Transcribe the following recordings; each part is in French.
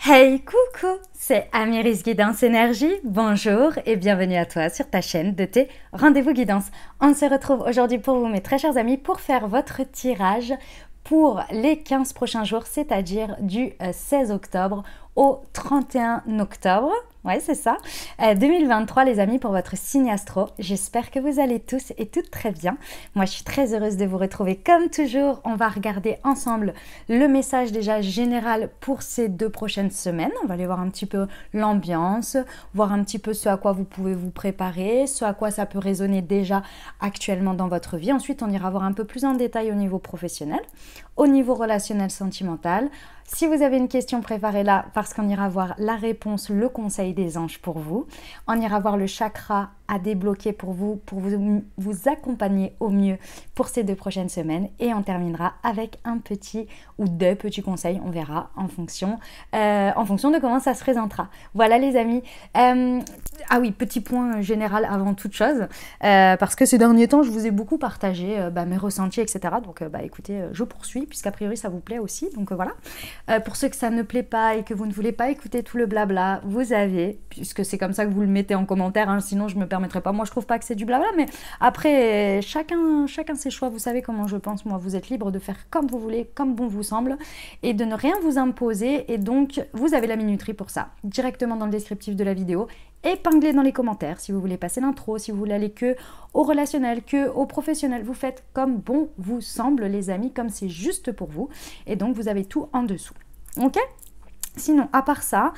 Hey, coucou, c'est Amiris Guidance Énergie. Bonjour et bienvenue à toi sur ta chaîne de tes rendez-vous guidance. On se retrouve aujourd'hui pour vous, mes très chers amis, pour faire votre tirage pour les 15 prochains jours, c'est-à-dire du 16 octobre au 31 octobre. Ouais, c'est ça. 2023, les amis, pour votre signe astro. J'espère que vous allez tous et toutes très bien. Moi, je suis très heureuse de vous retrouver comme toujours. On va regarder ensemble le message déjà général pour ces 2 prochaines semaines. On va aller voir un petit peu l'ambiance, voir un petit peu ce à quoi vous pouvez vous préparer, ce à quoi ça peut résonner déjà actuellement dans votre vie. Ensuite, on ira voir un peu plus en détail au niveau professionnel, au niveau relationnel, sentimental. Si vous avez une question, préparez-la parce qu'on ira voir la réponse, le conseil des anges pour vous. On ira voir le chakra à débloquer pour vous accompagner au mieux pour ces 2 prochaines semaines. Et on terminera avec un petit ou 2 petits conseils, on verra en fonction de comment ça se présentera. Voilà les amis. Ah oui, petit point général avant toute chose, parce que ces derniers temps, je vous ai beaucoup partagé mes ressentis, etc. Donc écoutez, je poursuis, puisqu'a priori ça vous plaît aussi. Donc voilà. Pour ceux que ça ne plaît pas et que vous ne voulez pas écouter tout le blabla, vous avez, puisque c'est comme ça que vous le mettez en commentaire, hein, sinon je ne me permettrai pas. Moi je trouve pas que c'est du blabla, mais après chacun ses choix, vous savez comment je pense. Moi, vous êtes libre de faire comme vous voulez, comme bon vous semble, et de ne rien vous imposer. Et donc vous avez la minuterie pour ça, directement dans le descriptif de la vidéo, épinglé dans les commentaires. Si vous voulez passer l'intro, si vous voulez aller que au relationnel, que au professionnel, vous faites comme bon vous semble les amis, comme c'est juste pour vous. Et donc vous avez tout en dessous. Ok ? Sinon, à part ça,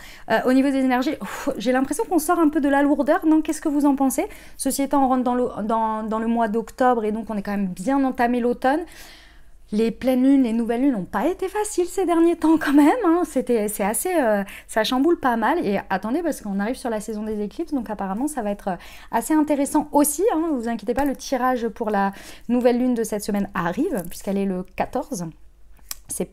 au niveau des énergies, j'ai l'impression qu'on sort un peu de la lourdeur, non? Qu'est-ce que vous en pensez? Ceci étant, on rentre dans le mois d'octobre et donc on est quand même bien entamé l'automne. Les pleines lunes, les nouvelles lunes n'ont pas été faciles ces derniers temps quand même, hein. C'est assez, ça chamboule pas mal. Et attendez, parce qu'on arrive sur la saison des éclises, donc apparemment ça va être assez intéressant aussi, hein. Ne vous inquiétez pas, le tirage pour la nouvelle lune de cette semaine arrive, puisqu'elle est le 14. C'est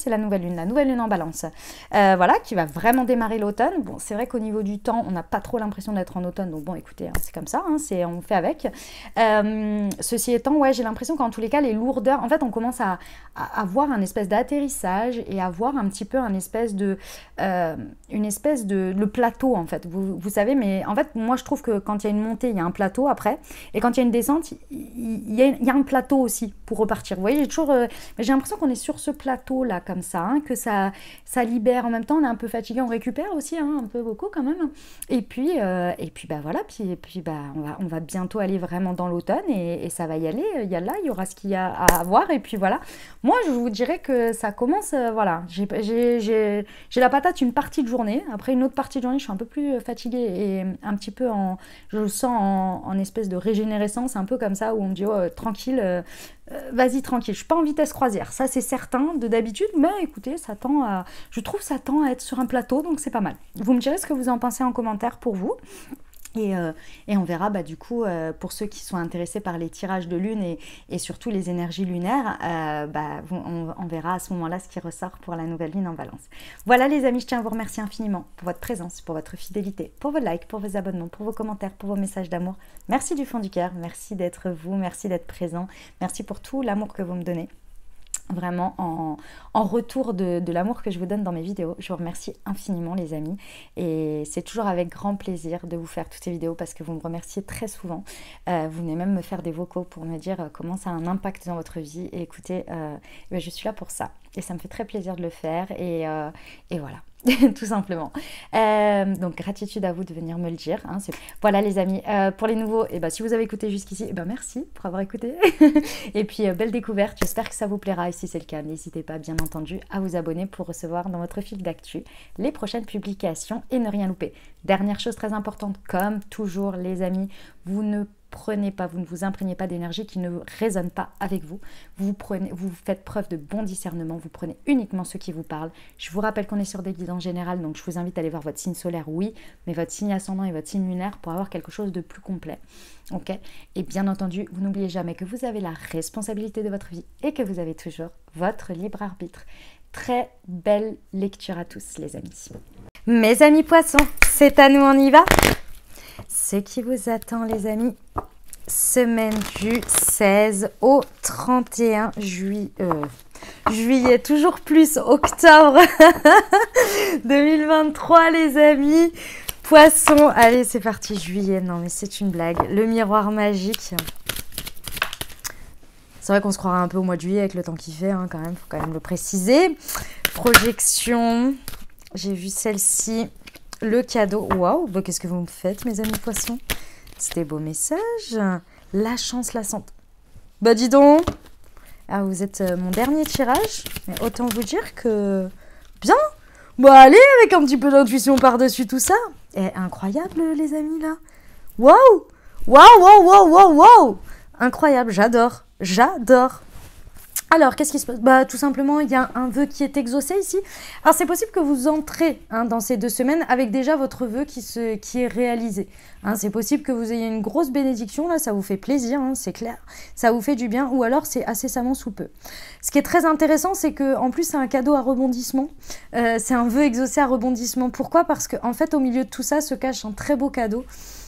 la nouvelle lune en balance, voilà, qui va vraiment démarrer l'automne. Bon, c'est vrai qu'au niveau du temps, on n'a pas trop l'impression d'être en automne, donc bon, écoutez, hein, c'est comme ça, hein, on fait avec. Ceci étant, ouais, j'ai l'impression qu'en tous les cas, les lourdeurs, en fait, on commence à voir un espèce d'atterrissage et à voir un petit peu une espèce de le plateau, en fait, vous savez, mais en fait, moi, je trouve que quand il y a une montée, il y a un plateau après, et quand il y a une descente, il y a un plateau aussi pour repartir. Vous voyez, j'ai l'impression qu'on est sur ce plateau là comme ça, hein, que ça libère. En même temps on est un peu fatigué, on récupère aussi, hein, un peu beaucoup quand même, et puis voilà, puis on va bientôt aller vraiment dans l'automne et ça va y aller, il y aura ce qu'il y a à avoir, et puis voilà, moi je vous dirais que ça commence, voilà, j'ai la patate une partie de journée, après une autre partie de journée je suis un peu plus fatiguée et un petit peu je le sens en espèce de régénérescence, un peu comme ça, où on me dit oh, tranquille, vas-y tranquille, je suis pas en vitesse croisière, ça c'est certain de d'habitude, mais écoutez, je trouve ça tend à être sur un plateau, donc c'est pas mal. Vous me direz ce que vous en pensez en commentaire pour vous. Et on verra du coup, pour ceux qui sont intéressés par les tirages de lune et surtout les énergies lunaires, on verra à ce moment-là ce qui ressort pour la nouvelle lune en balance. Voilà les amis, je tiens à vous remercier infiniment pour votre présence, pour votre fidélité, pour vos likes, pour vos abonnements, pour vos commentaires, pour vos messages d'amour. Merci du fond du cœur, merci d'être vous, merci d'être présent, merci pour tout l'amour que vous me donnez. Vraiment en retour de l'amour que je vous donne dans mes vidéos. Je vous remercie infiniment les amis, et c'est toujours avec grand plaisir de vous faire toutes ces vidéos parce que vous me remerciez très souvent. Vous venez même me faire des vocaux pour me dire comment ça a un impact dans votre vie, et écoutez, je suis là pour ça et ça me fait très plaisir de le faire, et voilà. Tout simplement. Donc gratitude à vous de venir me le dire, hein, voilà les amis, pour les nouveaux, si vous avez écouté jusqu'ici, merci pour avoir écouté. Et puis belle découverte, j'espère que ça vous plaira, et si c'est le cas, n'hésitez pas bien entendu à vous abonner pour recevoir dans votre fil d'actu les prochaines publications et ne rien louper. Dernière chose très importante, comme toujours les amis, vous ne vous imprégnez pas d'énergie qui ne résonne pas avec vous. Vous faites preuve de bon discernement, vous prenez uniquement ce qui vous parle. Je vous rappelle qu'on est sur des guidances générales, donc je vous invite à aller voir votre signe solaire, oui, mais votre signe ascendant et votre signe lunaire pour avoir quelque chose de plus complet. Ok ? Et bien entendu, vous n'oubliez jamais que vous avez la responsabilité de votre vie et que vous avez toujours votre libre arbitre. Très belle lecture à tous les amis. Mes amis poissons, c'est à nous, on y va ? Ce qui vous attend les amis, semaine du 16 au 31 juillet, juillet, toujours plus, octobre 2023 les amis. Poisson, allez c'est parti, juillet, non mais c'est une blague. Le miroir magique. C'est vrai qu'on se croirait un peu au mois de juillet avec le temps qu'il fait, hein, quand même, faut quand même le préciser. Projection, j'ai vu celle-ci. Le cadeau, waouh, bah, qu'est-ce que vous me faites mes amis poissons? C'était beau message. La chance, la santé. Bah dis donc. Ah, vous êtes mon dernier tirage. Mais autant vous dire que... Bien. Bah allez, avec un petit peu d'intuition par-dessus tout ça. Et incroyable les amis là. Waouh. Waouh, waouh, waouh, waouh, waouh. Incroyable, j'adore. J'adore. Alors, qu'est-ce qui se passe? Bah, tout simplement, il y a un vœu qui est exaucé ici. Alors, c'est possible que vous entrez dans ces 2 semaines avec déjà votre vœu qui est réalisé. C'est possible que vous ayez une grosse bénédiction, là, ça vous fait plaisir, c'est clair. Ça vous fait du bien, ou alors c'est incessamment sous peu. Ce qui est très intéressant, c'est que en plus, c'est un cadeau à rebondissement. C'est un vœu exaucé à rebondissement. Pourquoi? Parce qu'en fait, au milieu de tout ça se cache un très beau cadeau.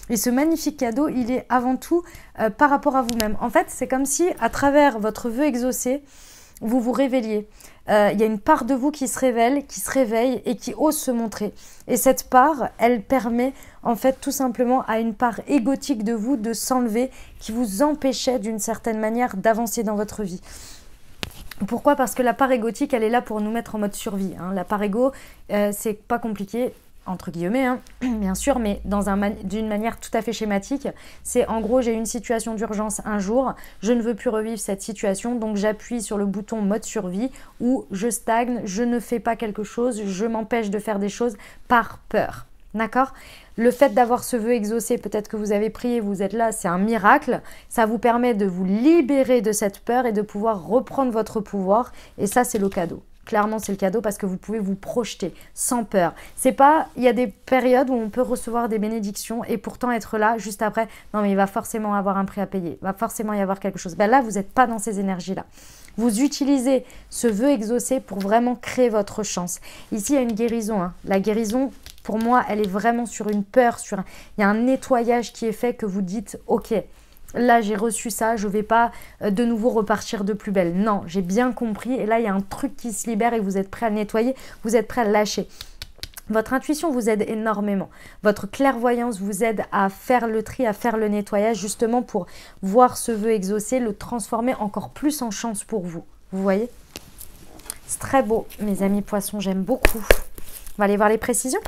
Et ce magnifique cadeau, il est avant tout par rapport à vous-même. En fait, c'est comme si, à travers votre vœu exaucé, vous vous révéliez. Il y a une part de vous qui se révèle, qui se réveille et qui ose se montrer. Et cette part, elle permet en fait tout simplement à une part égotique de vous de s'enlever, qui vous empêchait d'une certaine manière d'avancer dans votre vie. Pourquoi? Parce que la part égotique, elle est là pour nous mettre en mode survie. La part égo, c'est pas compliqué. Entre guillemets, bien sûr, mais d'une manière tout à fait schématique, c'est en gros, j'ai une situation d'urgence un jour, je ne veux plus revivre cette situation, donc j'appuie sur le bouton mode survie où je stagne, je ne fais pas quelque chose, je m'empêche de faire des choses par peur. D'accord? Le fait d'avoir ce vœu exaucé, peut-être que vous avez prié, vous êtes là, c'est un miracle. Ça vous permet de vous libérer de cette peur et de pouvoir reprendre votre pouvoir. Et ça, c'est le cadeau. Clairement, c'est le cadeau parce que vous pouvez vous projeter sans peur. C'est pas, il y a des périodes où on peut recevoir des bénédictions et pourtant être là juste après. Non, mais il va forcément avoir un prix à payer. Il va forcément y avoir quelque chose. Ben là, vous n'êtes pas dans ces énergies-là. Vous utilisez ce vœu exaucé pour vraiment créer votre chance. Ici, il y a une guérison. La guérison, pour moi, elle est vraiment sur une peur. Il y a un nettoyage qui est fait que vous dites, ok, là, j'ai reçu ça, je ne vais pas de nouveau repartir de plus belle. Non, j'ai bien compris. Et là, il y a un truc qui se libère et vous êtes prêt à le nettoyer, vous êtes prêt à le lâcher. Votre intuition vous aide énormément. Votre clairvoyance vous aide à faire le tri, à faire le nettoyage, justement pour voir ce vœu exaucé, le transformer encore plus en chance pour vous. Vous voyez? C'est très beau, mes amis poissons, j'aime beaucoup. On va aller voir les précisions.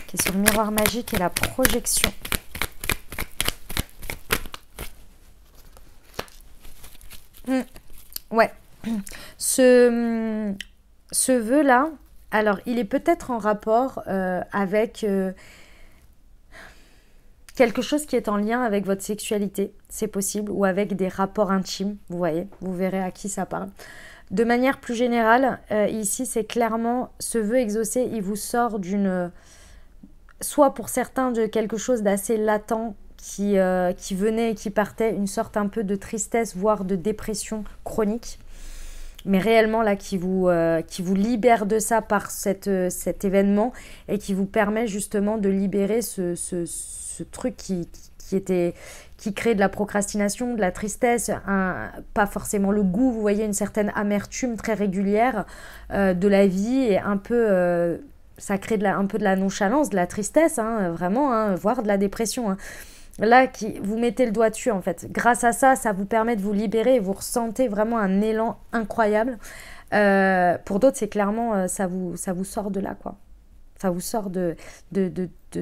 Qui est sur le miroir magique et la projection. Ouais, ce vœu-là, alors il est peut-être en rapport avec quelque chose qui est en lien avec votre sexualité, c'est possible, ou avec des rapports intimes, vous voyez, vous verrez à qui ça parle. De manière plus générale, ici c'est clairement, ce vœu exaucé, il vous sort d'une, soit pour certains de quelque chose d'assez latent, qui venait et qui partait, une sorte un peu de tristesse, voire de dépression chronique. Mais réellement là, qui vous libère de ça par cet événement et qui vous permet justement de libérer ce truc qui crée de la procrastination, de la tristesse, pas forcément le goût, vous voyez, une certaine amertume très régulière de la vie et un peu... ça crée un peu de la nonchalance, de la tristesse, vraiment, voire de la dépression. Là, vous mettez le doigt dessus en fait. Grâce à ça, ça vous permet de vous libérer et vous ressentez vraiment un élan incroyable. Pour d'autres, c'est clairement, ça vous sort de là, quoi. Ça vous sort de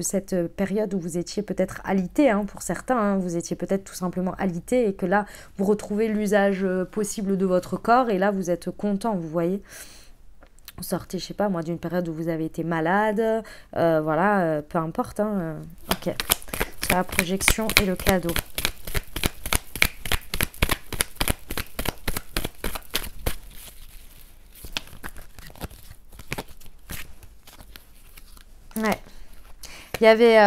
cette période où vous étiez peut-être alité, pour certains. Vous étiez peut-être tout simplement alité et que là, vous retrouvez l'usage possible de votre corps et là, vous êtes content, vous voyez. Vous sortez, je sais pas moi, d'une période où vous avez été malade. Voilà, peu importe. Ok. La projection et le cadeau. Ouais. Il y avait,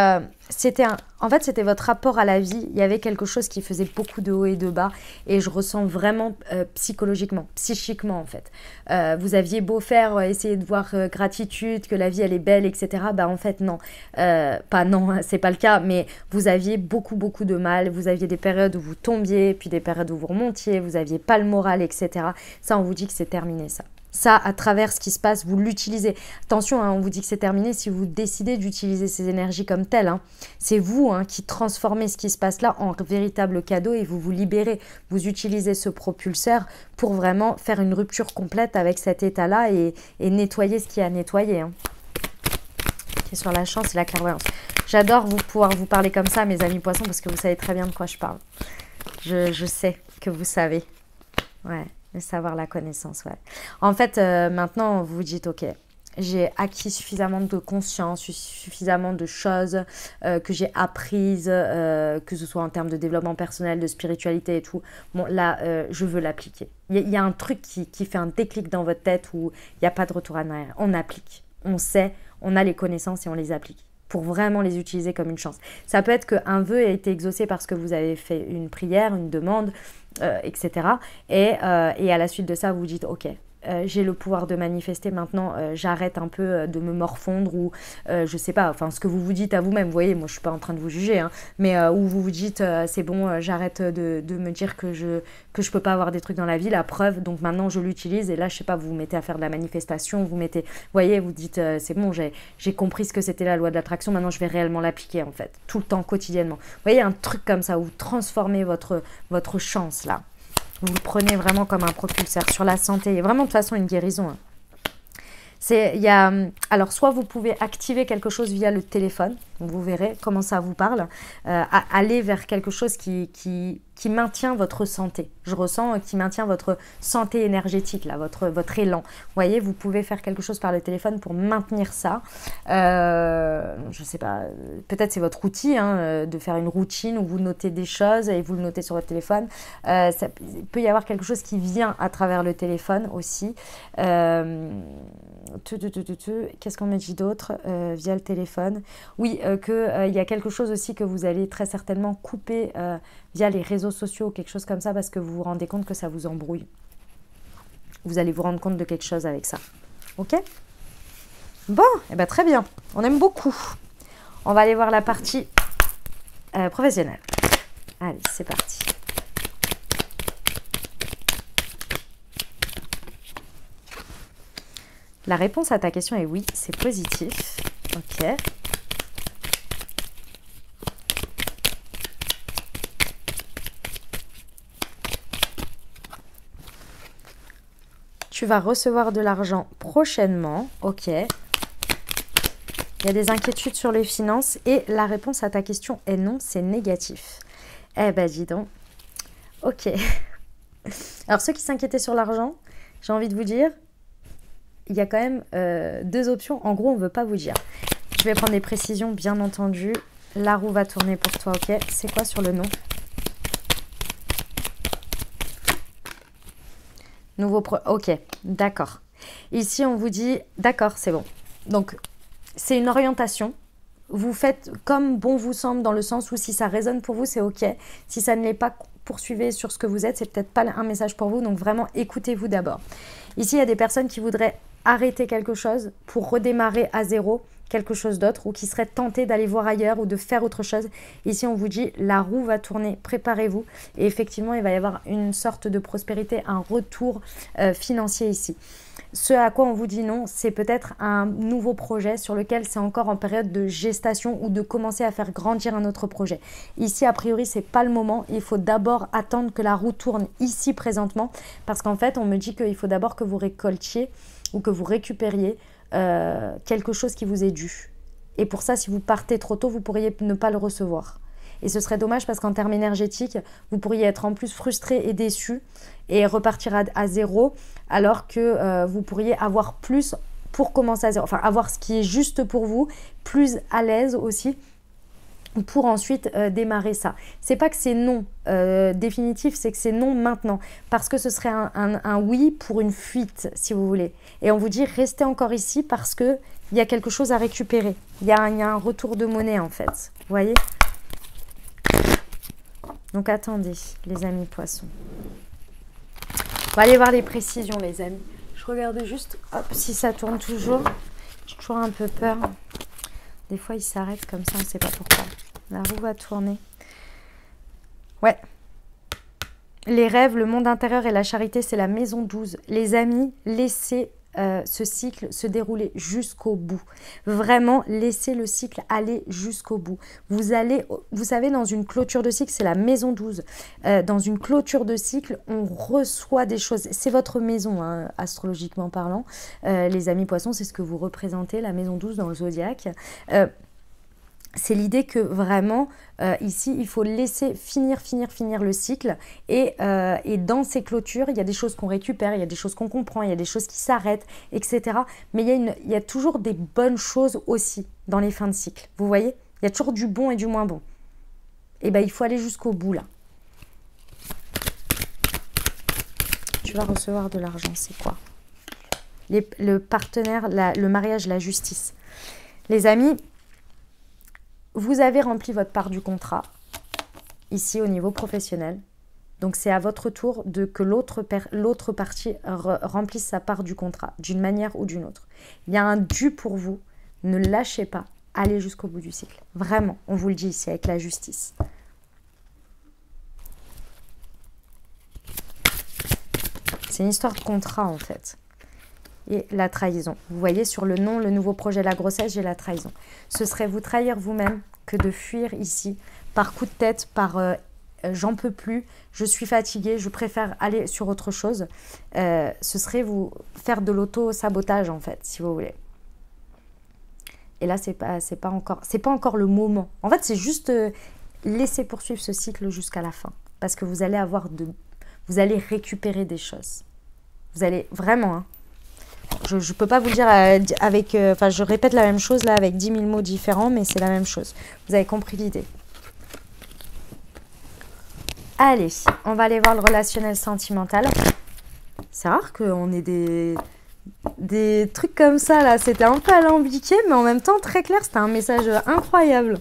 en fait, c'était votre rapport à la vie. Il y avait quelque chose qui faisait beaucoup de hauts et de bas. Et je ressens vraiment psychologiquement, psychiquement en fait. Vous aviez beau faire, essayer de voir gratitude, que la vie elle est belle, etc. Bah en fait non. Pas non, c'est pas le cas. Mais vous aviez beaucoup de mal. Vous aviez des périodes où vous tombiez, puis des périodes où vous remontiez. Vous aviez pas le moral, etc. Ça, on vous dit que c'est terminé ça. Ça, à travers ce qui se passe, vous l'utilisez. Attention, hein, on vous dit que c'est terminé si vous décidez d'utiliser ces énergies comme telles. Hein. C'est vous qui transformez ce qui se passe là en véritable cadeau et vous vous libérez. Vous utilisez ce propulseur pour vraiment faire une rupture complète avec cet état-là et nettoyer ce qu'il y a à nettoyer. Hein. Okay, sur la chance et la clairvoyance. J'adore pouvoir vous parler comme ça, mes amis poissons, parce que vous savez très bien de quoi je parle. Je sais que vous savez. Ouais. Le savoir, la connaissance, ouais. En fait, maintenant, vous vous dites, ok, j'ai acquis suffisamment de conscience, suffisamment de choses que j'ai apprises, que ce soit en termes de développement personnel, de spiritualité et tout. Bon, là, je veux l'appliquer. Il y a un truc qui fait un déclic dans votre tête où il n'y a pas de retour en arrière. On applique, on sait, on a les connaissances et on les applique pour vraiment les utiliser comme une chance. Ça peut être qu'un vœu ait été exaucé parce que vous avez fait une prière, une demande, etc. Et à la suite de ça, vous dites, ok, j'ai le pouvoir de manifester maintenant, j'arrête un peu de me morfondre ou je sais pas, enfin ce que vous vous dites à vous-même, vous voyez, moi je suis pas en train de vous juger, hein, mais où vous vous dites c'est bon, j'arrête de me dire que je peux pas avoir des trucs dans la vie, la preuve, donc maintenant je l'utilise et là je sais pas, vous vous mettez à faire de la manifestation, vous mettez, vous voyez, vous dites c'est bon, j'ai compris ce que c'était la loi de l'attraction, maintenant je vais réellement l'appliquer en fait, tout le temps, quotidiennement. Vous voyez, un truc comme ça où vous transformez votre chance là. Vous le prenez vraiment comme un propulseur sur la santé. Il y a vraiment de toute façon une guérison. Hein. Alors, soit vous pouvez activer quelque chose via le téléphone. Vous verrez comment ça vous parle. Aller vers quelque chose qui maintient votre santé. Je ressens qui maintient votre santé énergétique, là, votre élan. Vous voyez, vous pouvez faire quelque chose par le téléphone pour maintenir ça. Je ne sais pas, peut-être c'est votre outil de faire une routine où vous notez des choses et vous le notez sur votre téléphone. Il peut y avoir quelque chose qui vient à travers le téléphone aussi. Qu'est-ce qu'on me dit d'autre via le téléphone? Oui, qu'il y a quelque chose aussi que vous allez très certainement couper via les réseaux sociaux ou quelque chose comme ça parce que vous vous rendez compte que ça vous embrouille. Vous allez vous rendre compte de quelque chose avec ça. Ok? Bon, eh ben très bien. On aime beaucoup. On va aller voir la partie professionnelle. Allez, c'est parti. La réponse à ta question est oui, c'est positif. Ok. Tu vas recevoir de l'argent prochainement. Ok. Il y a des inquiétudes sur les finances et la réponse à ta question est non, c'est négatif. Eh ben dis donc. Ok. Alors ceux qui s'inquiétaient sur l'argent, j'ai envie de vous dire, il y a quand même deux options. En gros, on ne veut pas vous dire. Je vais prendre des précisions, bien entendu. La roue va tourner pour toi, ok. C'est quoi sur le nom? Ok, d'accord. Ici, on vous dit, d'accord, c'est bon. Donc, c'est une orientation. Vous faites comme bon vous semble dans le sens où si ça résonne pour vous, c'est ok. Si ça ne l'est pas, poursuivez sur ce que vous êtes. C'est peut-être pas un message pour vous. Donc, vraiment, écoutez-vous d'abord. Ici, il y a des personnes qui voudraient arrêter quelque chose pour redémarrer à zéro quelque chose d'autre ou qui seraient tentées d'aller voir ailleurs ou de faire autre chose. Ici, on vous dit, la roue va tourner, préparez-vous. Et effectivement, il va y avoir une sorte de prospérité, un retour financier ici. Ce à quoi on vous dit non, c'est peut-être un nouveau projet sur lequel c'est encore en période de gestation ou de commencer à faire grandir un autre projet. Ici, a priori, c'est pas le moment. Il faut d'abord attendre que la roue tourne ici présentement parce qu'en fait, on me dit qu'il faut d'abord que vous récoltiez ou que vous récupériez quelque chose qui vous est dû. Et pour ça, si vous partez trop tôt, vous pourriez ne pas le recevoir. Et ce serait dommage parce qu'en termes énergétiques, vous pourriez être en plus frustré et déçu et repartir à zéro alors que vous pourriez avoir plus pour commencer à zéro. Enfin, avoir ce qui est juste pour vous, plus à l'aise aussi pour ensuite démarrer ça. C'est pas que c'est non définitif, c'est que c'est non maintenant, parce que ce serait un oui pour une fuite, si vous voulez. Et on vous dit restez encore ici parce que il y a quelque chose à récupérer. Il y a un retour de monnaie en fait. Vous voyez? Donc attendez, les amis poissons. On va aller voir les précisions, les amis. Je regarde juste, hop, si ça tourne toujours. J'ai toujours un peu peur. Des fois, il s'arrête comme ça, on ne sait pas pourquoi. La roue va tourner. Ouais. Les rêves, le monde intérieur et la charité, c'est la maison 12. Les amis, laissez ce cycle se dérouler jusqu'au bout. Vraiment, laissez le cycle aller jusqu'au bout. Vous savez, dans une clôture de cycle, c'est la maison 12. Dans une clôture de cycle, on reçoit des choses. C'est votre maison, hein, astrologiquement parlant. Les amis poissons, c'est ce que vous représentez, la maison 12 dans le zodiaque. C'est l'idée que vraiment, ici, il faut laisser finir le cycle. Et dans ces clôtures, il y a des choses qu'on récupère, il y a des choses qu'on comprend, il y a des choses qui s'arrêtent, etc. Mais il y a toujours des bonnes choses aussi dans les fins de cycle. Vous voyez? Il y a toujours du bon et du moins bon. Et bien, il faut aller jusqu'au bout, là. Tu vas recevoir de l'argent, c'est quoi? Le partenaire, le mariage, la justice. Les amis... Vous avez rempli votre part du contrat, ici au niveau professionnel. Donc c'est à votre tour que l'autre partie remplisse sa part du contrat, d'une manière ou d'une autre. Il y a un dû pour vous, ne lâchez pas, allez jusqu'au bout du cycle. Vraiment, on vous le dit ici avec la justice. C'est une histoire de contrat en fait. Et la trahison. Vous voyez sur le nom, le nouveau projet, la grossesse, j'ai la trahison. Ce serait vous trahir vous-même que de fuir ici par coup de tête, par j'en peux plus, je suis fatiguée, je préfère aller sur autre chose. Ce serait vous faire de l'auto-sabotage en fait, si vous voulez. Et là, c'est pas encore le moment. En fait, c'est juste laisser poursuivre ce cycle jusqu'à la fin. Parce que vous allez vous allez récupérer des choses. Vous allez vraiment... Hein, je ne peux pas vous le dire avec... Enfin, je répète la même chose là avec 10 000 mots différents, mais c'est la même chose. Vous avez compris l'idée. Allez, on va aller voir le relationnel sentimental. C'est rare qu'on ait des trucs comme ça là. C'était un peu alambiqué, mais en même temps très clair. C'était un message incroyable.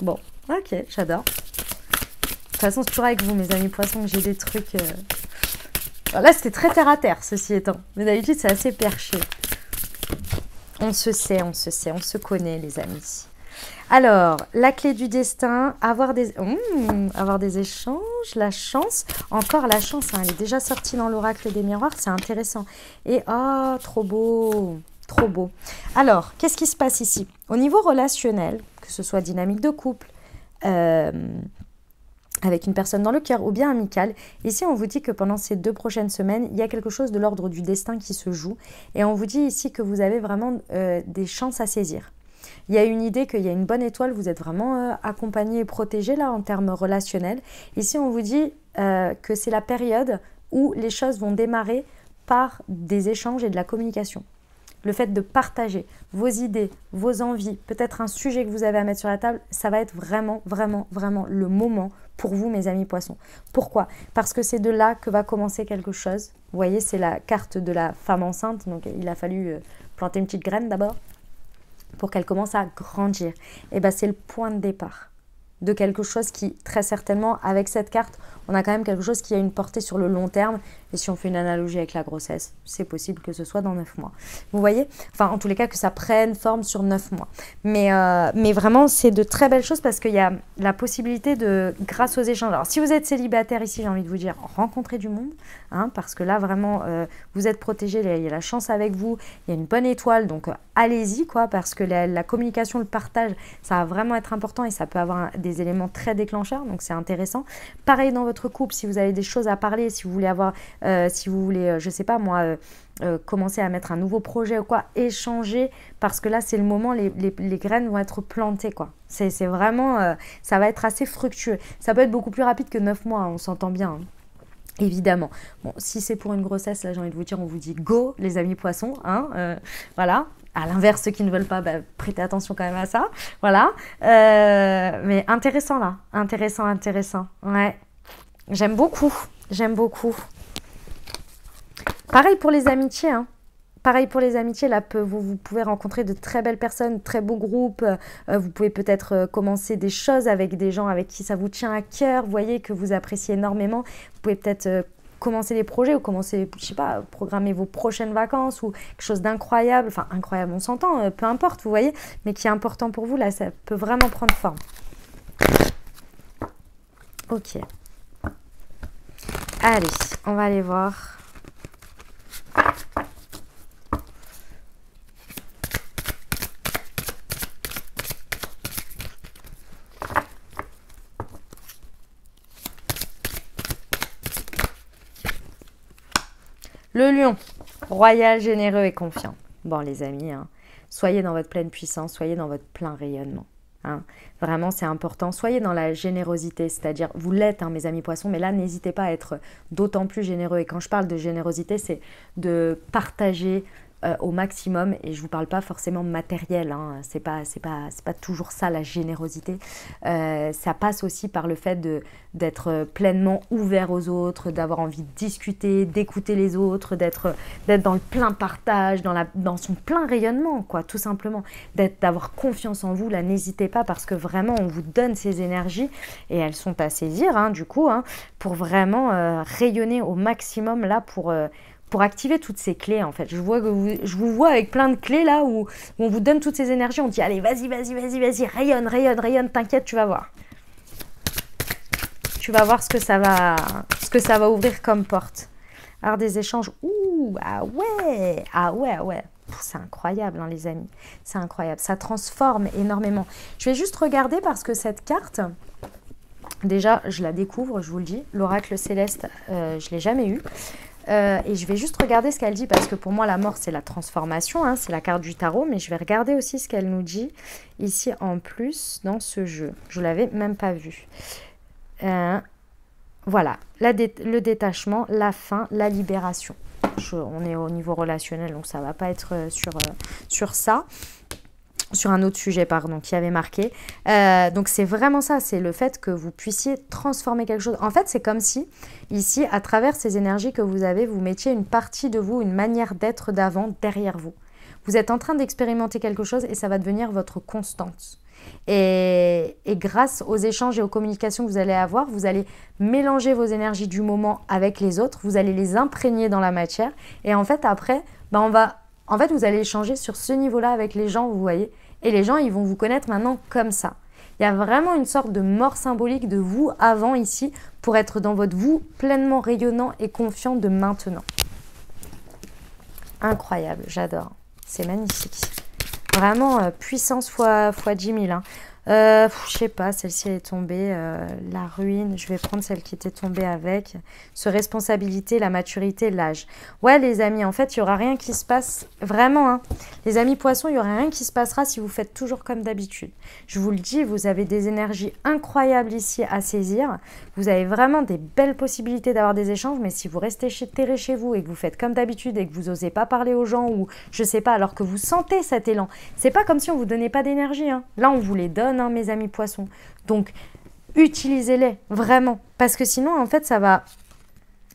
Bon, ok, j'adore. De toute façon, c'est toujours avec vous, mes amis poissons, que j'ai des trucs... Alors là, c'était très terre à terre, ceci étant. Mais d'habitude, c'est assez perché. On se sait, on se connaît, les amis. Alors, la clé du destin, avoir des échanges, la chance. Encore la chance, hein, elle est déjà sortie dans l'oracle des miroirs, c'est intéressant. Et, oh, trop beau, trop beau. Alors, qu'est-ce qui se passe ici? Au niveau relationnel, que ce soit dynamique de couple, avec une personne dans le cœur ou bien amicale. Ici, on vous dit que pendant ces 2 prochaines semaines, il y a quelque chose de l'ordre du destin qui se joue. Et on vous dit ici que vous avez vraiment des chances à saisir. Il y a une idée qu'il y a une bonne étoile, vous êtes vraiment accompagné et protégé là en termes relationnels. Ici, on vous dit que c'est la période où les choses vont démarrer par des échanges et de la communication. Le fait de partager vos idées, vos envies, peut-être un sujet que vous avez à mettre sur la table, ça va être vraiment, vraiment, vraiment le moment pour vous, mes amis poissons. Pourquoi? Parce que c'est de là que va commencer quelque chose. Vous voyez, c'est la carte de la femme enceinte. Donc, il a fallu planter une petite graine d'abord pour qu'elle commence à grandir. Et bien, c'est le point de départ de quelque chose qui, très certainement, avec cette carte, on a quand même quelque chose qui a une portée sur le long terme. Et si on fait une analogie avec la grossesse, c'est possible que ce soit dans 9 mois. Vous voyez? Enfin, en tous les cas, que ça prenne forme sur 9 mois. Mais vraiment, c'est de très belles choses parce qu'il y a la possibilité de, grâce aux échanges. Alors, si vous êtes célibataire ici, j'ai envie de vous dire, rencontrez du monde. Hein, parce que là, vraiment, vous êtes protégé. Il y a la chance avec vous. Il y a une bonne étoile. Donc, allez-y, quoi. Parce que la communication, le partage, ça va vraiment être important et ça peut avoir des éléments très déclencheurs. Donc, c'est intéressant. Pareil dans votre couple, si vous avez des choses à parler, si vous voulez avoir... si vous voulez, je sais pas moi, commencer à mettre un nouveau projet ou quoi, échanger, parce que là c'est le moment, les graines vont être plantées quoi. C'est vraiment, ça va être assez fructueux. Ça peut être beaucoup plus rapide que 9 mois, hein, on s'entend bien. Hein. Évidemment. Bon, si c'est pour une grossesse, là j'ai envie de vous dire, on vous dit go les amis poissons, hein, voilà. À l'inverse, ceux qui ne veulent pas, bah, prêtez attention quand même à ça. Voilà. Mais intéressant là. Intéressant, intéressant. Ouais. J'aime beaucoup. J'aime beaucoup. Pareil pour les amitiés, hein. Pareil pour les amitiés, là, vous pouvez rencontrer de très belles personnes, très beaux groupes. Vous pouvez peut-être commencer des choses avec des gens avec qui ça vous tient à cœur. Vous voyez que vous appréciez énormément. Vous pouvez peut-être commencer des projets ou commencer, je sais pas, programmer vos prochaines vacances ou quelque chose d'incroyable. Enfin, incroyable, on s'entend, peu importe, vous voyez. Mais qui est important pour vous, là, ça peut vraiment prendre forme. Ok. Allez, on va aller voir. Le lion, royal, généreux et confiant. Bon les amis, hein, soyez dans votre pleine puissance, soyez dans votre plein rayonnement. Hein. Vraiment c'est important, soyez dans la générosité, c'est-à-dire vous l'êtes hein, mes amis poissons, mais là n'hésitez pas à être d'autant plus généreux. Et quand je parle de générosité, c'est de partager au maximum, et je vous parle pas forcément matériel, hein, c'est pas toujours ça la générosité. Ça passe aussi par le fait d'être pleinement ouvert aux autres, d'avoir envie de discuter, d'écouter les autres, d'être dans le plein partage, dans son plein rayonnement, quoi, tout simplement, d'avoir confiance en vous. Là, n'hésitez pas parce que vraiment on vous donne ces énergies et elles sont à saisir, hein, du coup, hein, pour vraiment rayonner au maximum là pour activer toutes ces clés en fait. Je vous vois avec plein de clés là où on vous donne toutes ces énergies, on dit allez vas-y, rayonne, rayonne, rayonne, t'inquiète, tu vas voir. Tu vas voir ce que ça va ouvrir comme porte. Alors des échanges, ouh, ah ouais, ah ouais, ah ouais. C'est incroyable hein, les amis, c'est incroyable, ça transforme énormément. Je vais juste regarder parce que cette carte, déjà je la découvre, je vous le dis, l'oracle céleste, je ne l'ai jamais eu. Et je vais juste regarder ce qu'elle dit parce que pour moi la mort c'est la transformation, hein, c'est la carte du tarot, mais je vais regarder aussi ce qu'elle nous dit ici en plus dans ce jeu. Je ne l'avais même pas vu. Voilà, le détachement, la fin, la libération. On est au niveau relationnel donc ça ne va pas être sur ça. Sur un autre sujet, pardon, qui avait marqué. Donc, c'est vraiment ça, c'est le fait que vous puissiez transformer quelque chose. En fait, c'est comme si, ici, à travers ces énergies que vous avez, vous mettiez une partie de vous, une manière d'être d'avant derrière vous. Vous êtes en train d'expérimenter quelque chose et ça va devenir votre constante. Et grâce aux échanges et aux communications que vous allez avoir, vous allez mélanger vos énergies du moment avec les autres, vous allez les imprégner dans la matière. Et en fait, après, en fait, vous allez échanger sur ce niveau-là avec les gens, vous voyez. Et les gens, ils vont vous connaître maintenant comme ça. Il y a vraiment une sorte de mort symbolique de vous avant ici pour être dans votre vous pleinement rayonnant et confiant de maintenant. Incroyable, j'adore. C'est magnifique. Vraiment puissance fois 10 000. Hein. Je sais pas, celle-ci elle est tombée, la ruine, je vais prendre celle qui était tombée avec, ce responsabilité, la maturité, l'âge. Ouais les amis, en fait il n'y aura rien qui se passe, vraiment, hein. Les amis poissons, il n'y aura rien qui se passera si vous faites toujours comme d'habitude. Je vous le dis, vous avez des énergies incroyables ici à saisir, vous avez vraiment des belles possibilités d'avoir des échanges, mais si vous restez terré chez vous et que vous faites comme d'habitude et que vous n'osez pas parler aux gens ou je sais pas, alors que vous sentez cet élan, c'est pas comme si on vous donnait pas d'énergie, hein. Là on vous les donne, hein, mes amis poissons. Donc, utilisez-les, vraiment. Parce que sinon, en fait, ça va...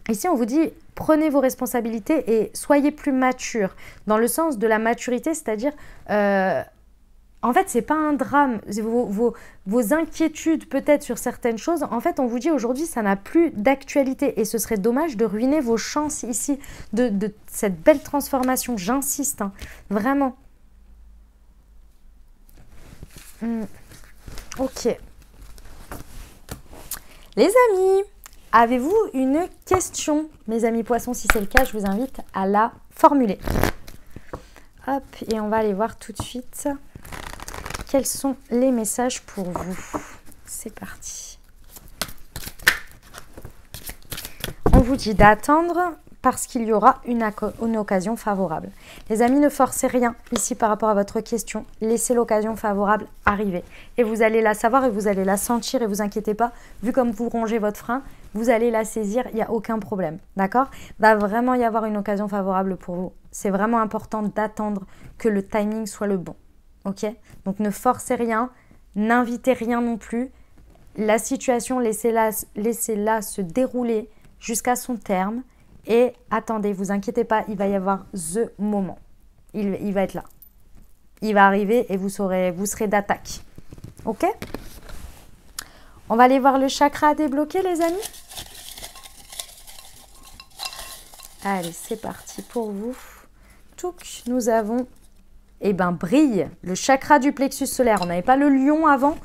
Ici, on vous dit, prenez vos responsabilités et soyez plus mature. Dans le sens de la maturité, c'est-à-dire... en fait, c'est pas un drame. Vos inquiétudes, peut-être, sur certaines choses, en fait, on vous dit aujourd'hui, ça n'a plus d'actualité. Et ce serait dommage de ruiner vos chances ici de cette belle transformation. J'insiste, hein, vraiment. Ok. Les amis, avez-vous une question? Mes amis poissons, si c'est le cas, je vous invite à la formuler. Hop, et on va aller voir tout de suite quels sont les messages pour vous. C'est parti. On vous dit d'attendre parce qu'il y aura une occasion favorable. Les amis, ne forcez rien ici par rapport à votre question. Laissez l'occasion favorable arriver. Et vous allez la savoir et vous allez la sentir et vous inquiétez pas. Vu comme vous rongez votre frein, vous allez la saisir, il n'y a aucun problème, d'accord? Va vraiment y avoir une occasion favorable pour vous. C'est vraiment important d'attendre que le timing soit le bon, ok? Donc ne forcez rien, n'invitez rien non plus. La situation, laissez-la se dérouler jusqu'à son terme et attendez, vous inquiétez pas, il va y avoir the moment. Il va être là. Il va arriver et vous serez d'attaque. Ok? On va aller voir le chakra à débloquer, les amis. Allez, c'est parti pour vous. Touc, nous avons, brille, le chakra du plexus solaire. On n'avait pas le lion avant.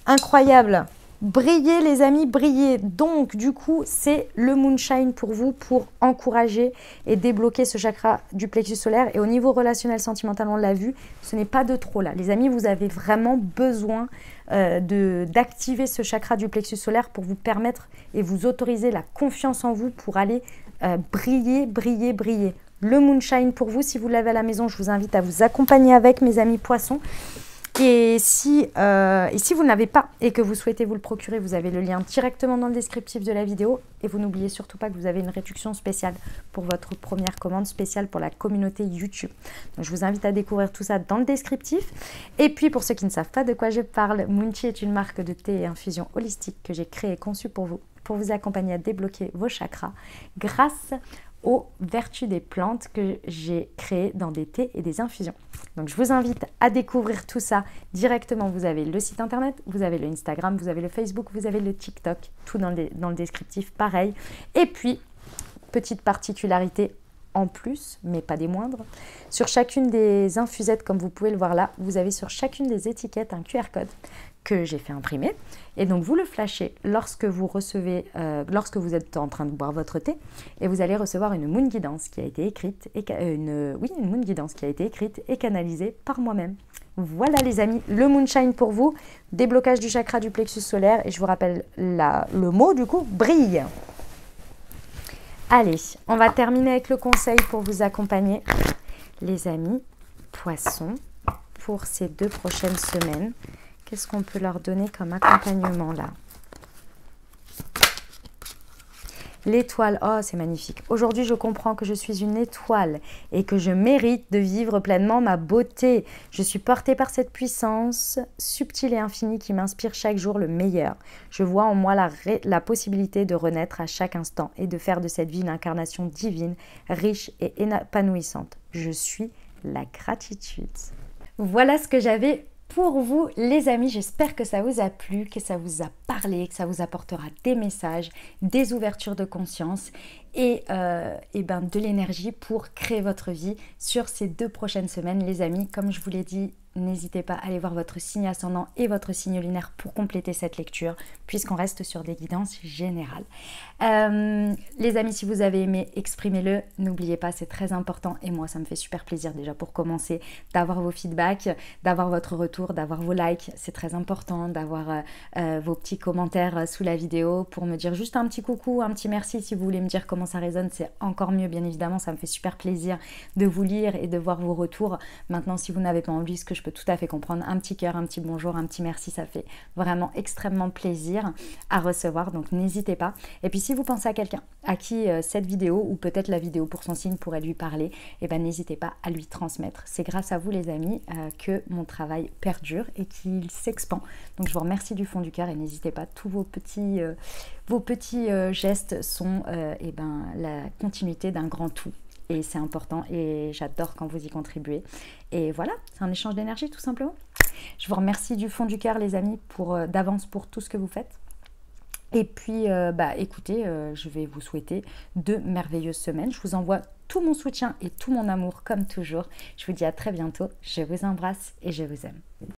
Incroyable. Brillez, les amis, brillez. Donc, du coup, c'est le moonshine pour vous, pour encourager et débloquer ce chakra du plexus solaire. Et au niveau relationnel, sentimental, on l'a vu, ce n'est pas de trop là. Les amis, vous avez vraiment besoin d'activer ce chakra du plexus solaire pour vous permettre et vous autoriser la confiance en vous pour aller briller, briller, briller. Le moonshine pour vous, si vous l'avez à la maison, je vous invite à vous accompagner avec, mes amis poissons. Et si vous ne l'avez pas et que vous souhaitez vous le procurer, vous avez le lien directement dans le descriptif de la vidéo. Et vous n'oubliez surtout pas que vous avez une réduction spéciale pour votre première commande spéciale pour la communauté YouTube. Donc, je vous invite à découvrir tout ça dans le descriptif. Et puis, pour ceux qui ne savent pas de quoi je parle, Moonchi est une marque de thé et infusion holistique que j'ai créée et conçue pour vous accompagner à débloquer vos chakras grâce aux vertus des plantes que j'ai créées dans des thés et des infusions. Donc, je vous invite à découvrir tout ça directement. Vous avez le site internet, vous avez le Instagram, vous avez le Facebook, vous avez le TikTok, tout dans le descriptif, pareil. Et puis, petite particularité en plus, mais pas des moindres, sur chacune des infusettes, comme vous pouvez le voir là, vous avez sur chacune des étiquettes un QR code que j'ai fait imprimer. Et donc, vous le flashez lorsque vous recevez, lorsque vous êtes en train de boire votre thé, et vous allez recevoir une moon guidance qui a été écrite, une moon guidance qui a été écrite et canalisée par moi-même. Voilà, les amis, le moonshine pour vous, déblocage du chakra du plexus solaire, et je vous rappelle le mot, du coup, brille. Allez, on va terminer avec le conseil pour vous accompagner, les amis poissons, pour ces 2 prochaines semaines. Qu'est-ce qu'on peut leur donner comme accompagnement là? L'étoile, oh c'est magnifique. Aujourd'hui, je comprends que je suis une étoile et que je mérite de vivre pleinement ma beauté. Je suis portée par cette puissance subtile et infinie qui m'inspire chaque jour le meilleur. Je vois en moi la possibilité de renaître à chaque instant et de faire de cette vie une incarnation divine, riche et épanouissante. Je suis la gratitude. Voilà ce que j'avais pour vous, les amis. J'espère que ça vous a plu, que ça vous a parlé, que ça vous apportera des messages, des ouvertures de conscience et de l'énergie pour créer votre vie sur ces 2 prochaines semaines, les amis. Comme je vous l'ai dit, n'hésitez pas à aller voir votre signe ascendant et votre signe lunaire pour compléter cette lecture, puisqu'on reste sur des guidances générales. Les amis, si vous avez aimé, exprimez-le. N'oubliez pas, c'est très important. Et moi, ça me fait super plaisir déjà pour commencer d'avoir vos feedbacks, d'avoir votre retour, d'avoir vos likes. C'est très important d'avoir vos petits commentaires sous la vidéo pour me dire juste un petit coucou, un petit merci. Si vous voulez me dire comment ça résonne, c'est encore mieux, bien évidemment. Ça me fait super plaisir de vous lire et de voir vos retours. Maintenant, si vous n'avez pas envie, ce que je peux tout à fait comprendre, un petit cœur, un petit bonjour, un petit merci, ça fait vraiment extrêmement plaisir à recevoir, donc n'hésitez pas. Et puis si vous pensez à quelqu'un à qui cette vidéo ou peut-être la vidéo pour son signe pourrait lui parler, et n'hésitez pas à lui transmettre. C'est grâce à vous, les amis, que mon travail perdure et qu'il s'expand. Donc je vous remercie du fond du cœur et n'hésitez pas, tous vos petits gestes sont la continuité d'un grand tout. Et c'est important et j'adore quand vous y contribuez. Et voilà, c'est un échange d'énergie tout simplement. Je vous remercie du fond du cœur, les amis, d'avance pour tout ce que vous faites. Et puis, écoutez, je vais vous souhaiter 2 merveilleuses semaines. Je vous envoie tout mon soutien et tout mon amour comme toujours. Je vous dis à très bientôt. Je vous embrasse et je vous aime.